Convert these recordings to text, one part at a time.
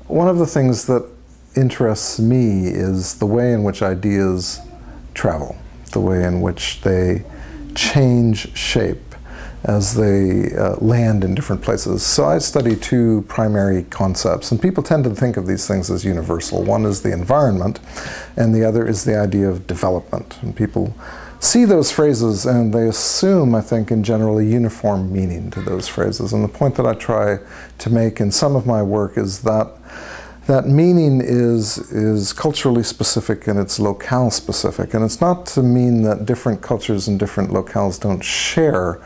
One of the things that interests me is the way in which ideas travel, the way in which they change shape as they land in different places. So I study two primary concepts, and people tend to think of these things as universal. One is the environment, and the other is the idea of development. And people see those phrases and they assume, I think, in general, a uniform meaning to those phrases. And the point that I try to make in some of my work is that that meaning is culturally specific and it's locale specific. And it's not to mean that different cultures and different locales don't share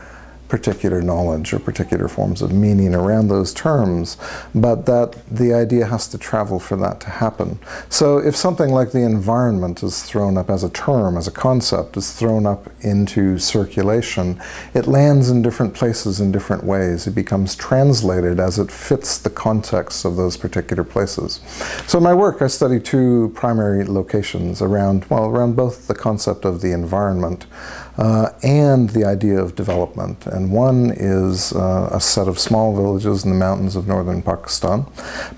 particular knowledge or particular forms of meaning around those terms, but that the idea has to travel for that to happen. So if something like the environment is thrown up as a term, as a concept, is thrown up into circulation, it lands in different places in different ways. It becomes translated as it fits the context of those particular places. So in my work, I study two primary locations around both the concept of the environment and the idea of development. And one is a set of small villages in the mountains of northern Pakistan,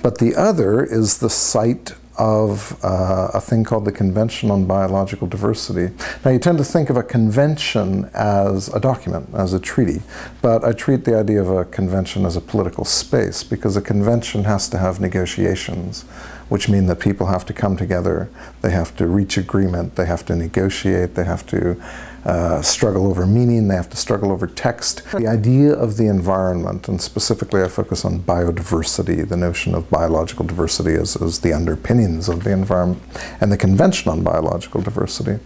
but the other is the site of a thing called the Convention on Biological Diversity. Now, you tend to think of a convention as a document, as a treaty, but I treat the idea of a convention as a political space, because a convention has to have negotiations, which mean that people have to come together, they have to reach agreement, they have to negotiate, they have to struggle over meaning, they have to struggle over text. The idea of the environment, and specifically I focus on biodiversity, the notion of biological diversity as the underpinnings of the environment, and the Convention on Biological Diversity,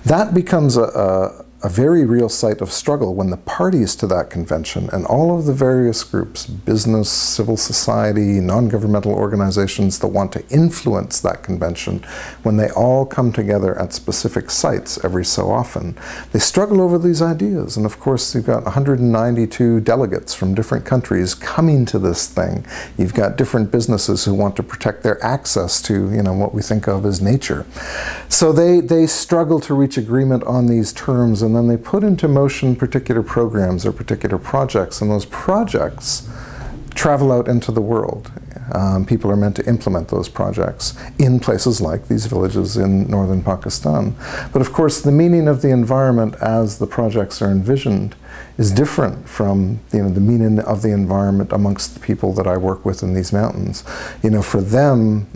that becomes a very real site of struggle when the parties to that convention and all of the various groups, business, civil society, non-governmental organizations that want to influence that convention, when they all come together at specific sites every so often, they struggle over these ideas. And of course, you've got 192 delegates from different countries coming to this thing. You've got different businesses who want to protect their access to, what we think of as nature. So they struggle to reach agreement on these terms, and then they put into motion particular programs or particular projects, and those projects travel out into the world. People are meant to implement those projects in places like these villages in northern Pakistan. But of course, the meaning of the environment as the projects are envisioned is different from the meaning of the environment amongst the people that I work with in these mountains. For them,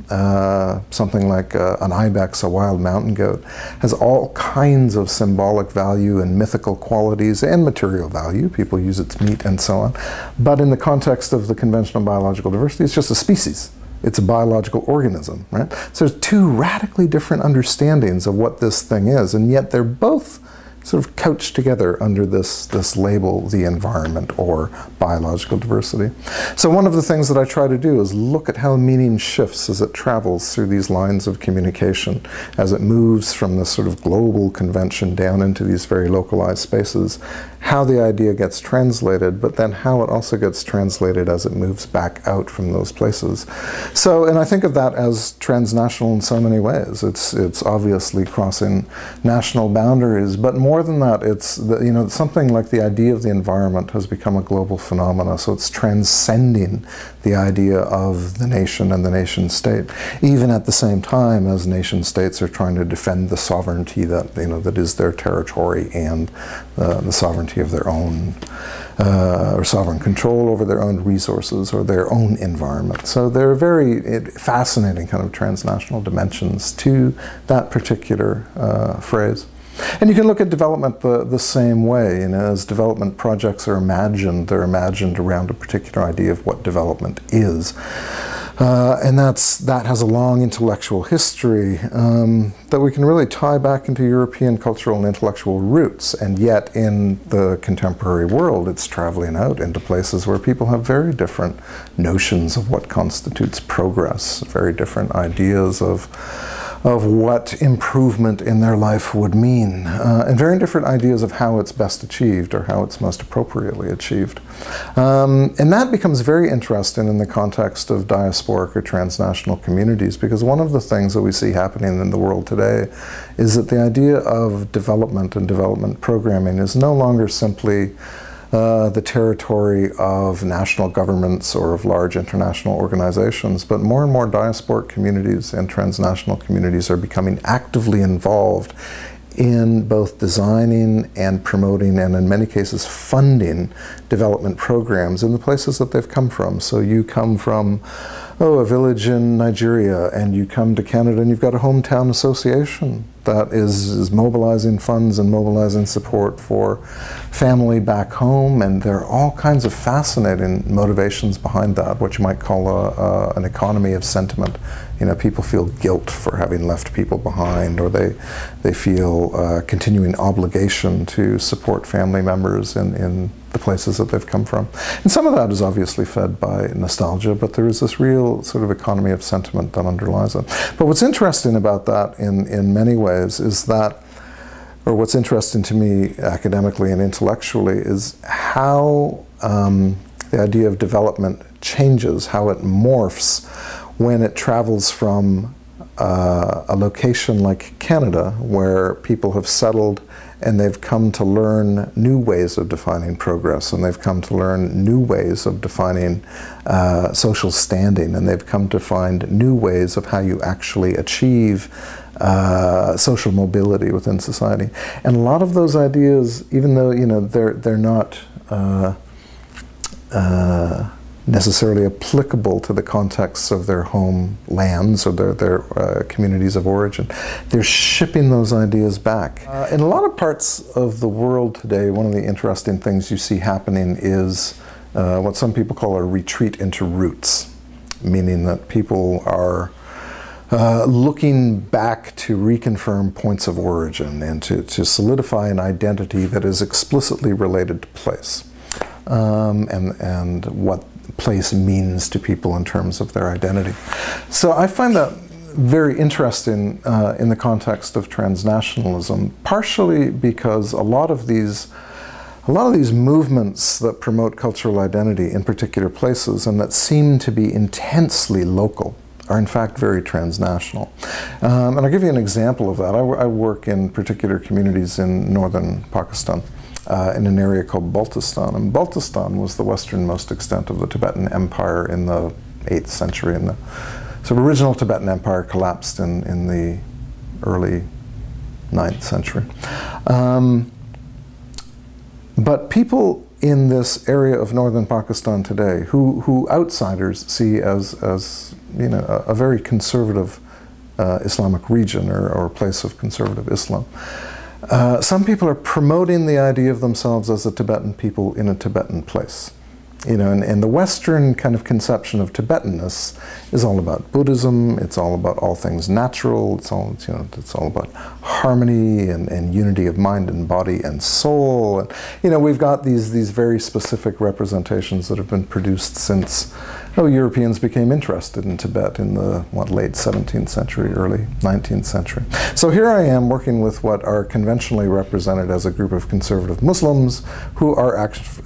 something like an ibex, a wild mountain goat, has all kinds of symbolic value and mythical qualities and material value. People use its meat and so on. But in the context of the Convention on Biological Diversity, it's just a species. It's a biological organism, right? So there's two radically different understandings of what this thing is, and yet they're both sort of couched together under this label, the environment or biological diversity. So one of the things that I try to do is look at how meaning shifts as it travels through these lines of communication, as it moves from this sort of global convention down into these very localized spaces, how the idea gets translated, but then how it also gets translated as it moves back out from those places. So, and I think of that as transnational in so many ways. It's obviously crossing national boundaries, but more than that, it's something like the idea of the environment has become a global phenomena. So it's transcending the idea of the nation and the nation state, even at the same time as nation states are trying to defend the sovereignty that that is their territory and the sovereignty of their own, or sovereign control over their own resources or their own environment. So there are very fascinating kind of transnational dimensions to that particular phrase. And you can look at development the same way. As development projects are imagined, they're imagined around a particular idea of what development is. And that has a long intellectual history that we can really tie back into European cultural and intellectual roots. And yet in the contemporary world, it's traveling out into places where people have very different notions of what constitutes progress, very different ideas of what improvement in their life would mean, and very different ideas of how it's best achieved or how it's most appropriately achieved. And that becomes very interesting in the context of diasporic or transnational communities, because one of the things that we see happening in the world today is that the idea of development and development programming is no longer simply the territory of national governments or of large international organizations, but more and more diasporic communities and transnational communities are becoming actively involved in both designing and promoting, and in many cases funding, development programs in the places that they've come from. So you come from, a village in Nigeria, and you come to Canada and you've got a hometown association that is mobilizing funds and mobilizing support for family back home, and there are all kinds of fascinating motivations behind that, what you might call an economy of sentiment. You know, people feel guilt for having left people behind, or they feel continuing obligation to support family members in the places that they've come from. And some of that is obviously fed by nostalgia, but there is this real sort of economy of sentiment that underlies it. But what's interesting about that in many ways is that, or what's interesting to me academically and intellectually, is how the idea of development changes, how it morphs when it travels from a location like Canada, where people have settled and they've come to learn new ways of defining progress, and they've come to learn new ways of defining social standing, and they've come to find new ways of how you actually achieve social mobility within society. And a lot of those ideas, even though, you know, they're not necessarily applicable to the contexts of their homelands or their communities of origin, they're shipping those ideas back. In a lot of parts of the world today, one of the interesting things you see happening is what some people call a retreat into roots, meaning that people are looking back to reconfirm points of origin and to solidify an identity that is explicitly related to place, and what place means to people in terms of their identity. So I find that very interesting in the context of transnationalism, partially because a lot of these movements that promote cultural identity in particular places and that seem to be intensely local are in fact very transnational. And I'll give you an example of that. I work in particular communities in northern Pakistan, in an area called Baltistan. And Baltistan was the westernmost extent of the Tibetan Empire in the 8th century. And the sort of original Tibetan Empire collapsed in the early 9th century. But people in this area of northern Pakistan today, who outsiders see as you know, a very conservative Islamic region or a place of conservative Islam, some people are promoting the idea of themselves as a Tibetan people in a Tibetan place. You know, and the Western kind of conception of Tibetanness is all about Buddhism. It's all about all things natural. It's all, you know, it's all about harmony and unity of mind and body and soul. And, you know, we've got these very specific representations that have been produced since Europeans became interested in Tibet in the late 17th century, early 19th century. So here I am working with what are conventionally represented as a group of conservative Muslims who are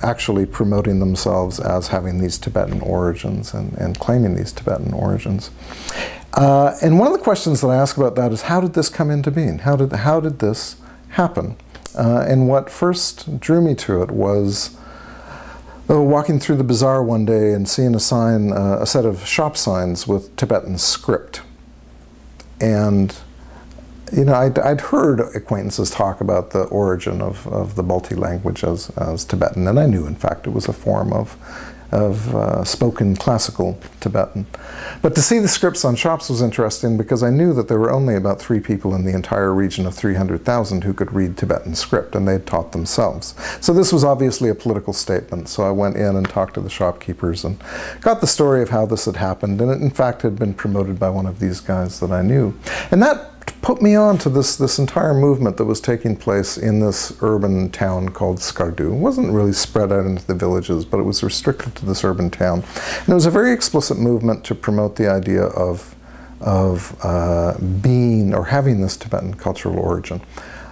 actually promoting themselves as having these Tibetan origins and claiming these Tibetan origins. And one of the questions that I ask about that is, how did this come into being? How did this happen? And what first drew me to it was walking through the bazaar one day and seeing a sign, a set of shop signs with Tibetan script. And, you know, I'd heard acquaintances talk about the origin of the Balti language as Tibetan, and I knew, in fact, it was a form of spoken classical Tibetan. But to see the scripts on shops was interesting because I knew that there were only about 3 people in the entire region of 300,000 who could read Tibetan script, and they'd taught themselves. So this was obviously a political statement. So I went in and talked to the shopkeepers and got the story of how this had happened, and it in fact had been promoted by one of these guys that I knew. And that put me on to this entire movement that was taking place in this urban town called Skardu. It wasn't really spread out into the villages, but it was restricted to this urban town. And it was a very explicit movement to promote the idea of being or having this Tibetan cultural origin.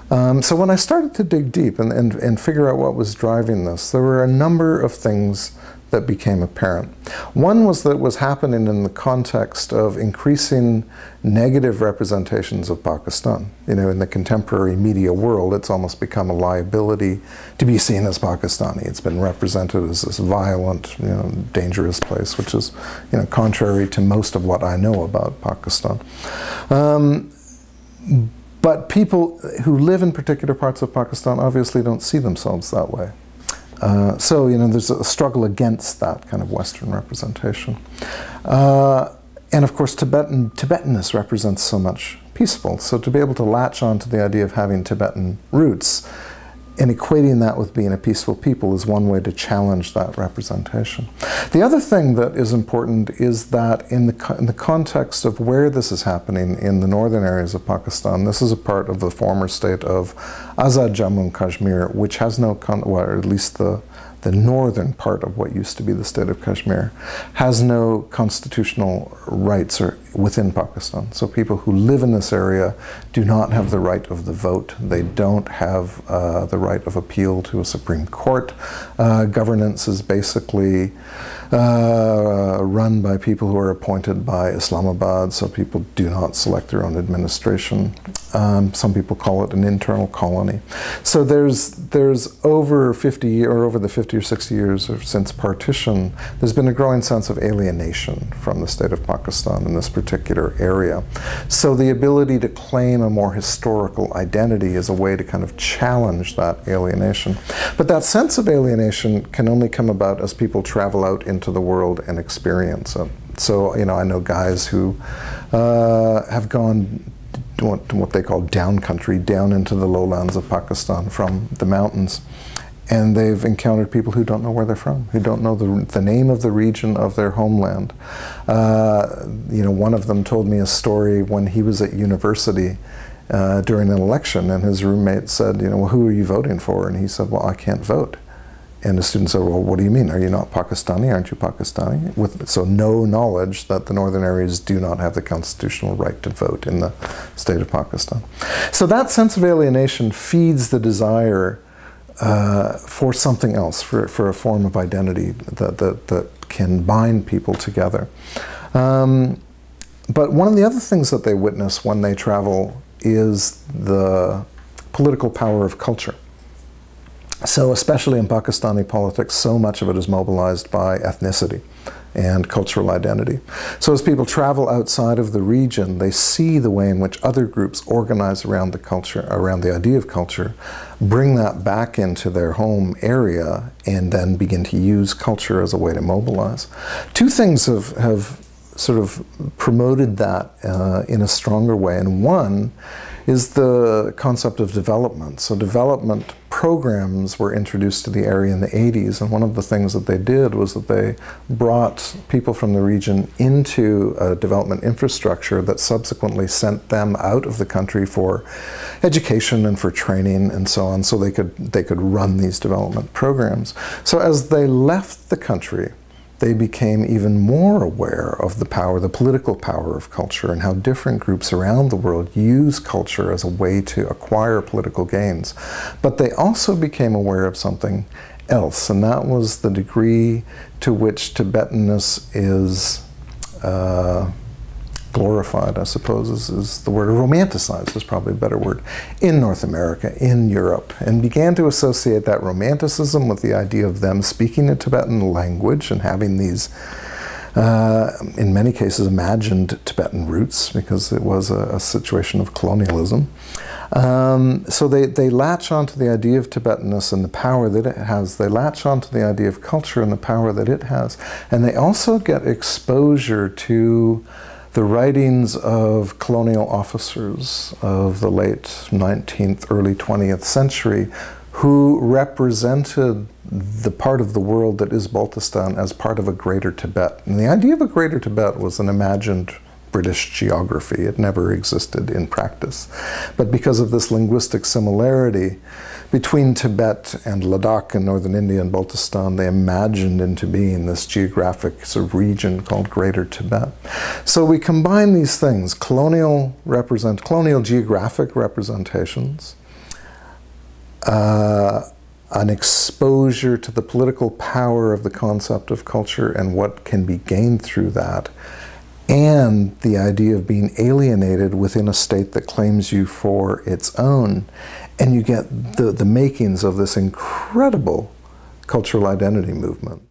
So when I started to dig deep and figure out what was driving this, there were a number of things that became apparent. One was that it was happening in the context of increasing negative representations of Pakistan. You know, in the contemporary media world, it's almost become a liability to be seen as Pakistani. It's been represented as this violent, you know, dangerous place, which is, you know, contrary to most of what I know about Pakistan. But people who live in particular parts of Pakistan obviously don't see themselves that way. So, you know, there's a struggle against that kind of Western representation. And of course, Tibetanness represents so much peaceful. So to be able to latch on to the idea of having Tibetan roots and equating that with being a peaceful people is one way to challenge that representation. The other thing that is important is that in the context of where this is happening in the northern areas of Pakistan, this is a part of the former state of Azad Jammu and Kashmir, which has no, or at least the northern part of what used to be the state of Kashmir, has no constitutional rights within Pakistan. So people who live in this area do not have the right of the vote. They don't have the right of appeal to a Supreme Court. Governance is basically run by people who are appointed by Islamabad, so people do not select their own administration. Some people call it an internal colony. So there's over 50 or over the 50 or 60 years since partition, there's been a growing sense of alienation from the state of Pakistan in this particular area. So the ability to claim a more historical identity is a way to kind of challenge that alienation. But that sense of alienation can only come about as people travel out into the world and experience it. So, you know, I know guys who have gone what they call down country, down into the lowlands of Pakistan from the mountains. And they've encountered people who don't know where they're from, who don't know the name of the region of their homeland. You know, one of them told me a story when he was at university during an election, and his roommate said, you know, well, who are you voting for? And he said, well, I can't vote. And the student said, well, what do you mean? Are you not Pakistani? Aren't you Pakistani? So no knowledge that the northern areas do not have the constitutional right to vote in the state of Pakistan. So that sense of alienation feeds the desire for something else, for a form of identity that can bind people together. But one of the other things that they witness when they travel is the political power of culture. So especially in Pakistani politics, so much of it is mobilized by ethnicity and cultural identity. So as people travel outside of the region, they see the way in which other groups organize around the culture, around the idea of culture, bring that back into their home area, and then begin to use culture as a way to mobilize. Two things have sort of promoted that in a stronger way, and one is the concept of development. So development programs were introduced to the area in the 80s, and one of the things that they did was that they brought people from the region into a development infrastructure that subsequently sent them out of the country for education and for training and so on, so they could run these development programs. So as they left the country, they became even more aware of the power, the political power of culture, and how different groups around the world use culture as a way to acquire political gains. But they also became aware of something else, and that was the degree to which Tibetanness is glorified, I suppose is the word, or romanticized is probably a better word, in North America, in Europe, and began to associate that romanticism with the idea of them speaking a Tibetan language and having these, in many cases, imagined Tibetan roots, because it was a situation of colonialism. So they latch onto the idea of Tibetanness and the power that it has. They latch onto the idea of culture and the power that it has. And they also get exposure to the writings of colonial officers of the late 19th, early 20th century, who represented the part of the world that is Baltistan as part of a greater Tibet. And the idea of a greater Tibet was an imagined British geography. It never existed in practice. But because of this linguistic similarity between Tibet and Ladakh in northern India and Baltistan, they imagined into being this geographic sort of region called Greater Tibet. So we combine these things, colonial geographic representations, an exposure to the political power of the concept of culture and what can be gained through that, and the idea of being alienated within a state that claims you for its own. And you get the makings of this incredible cultural identity movement.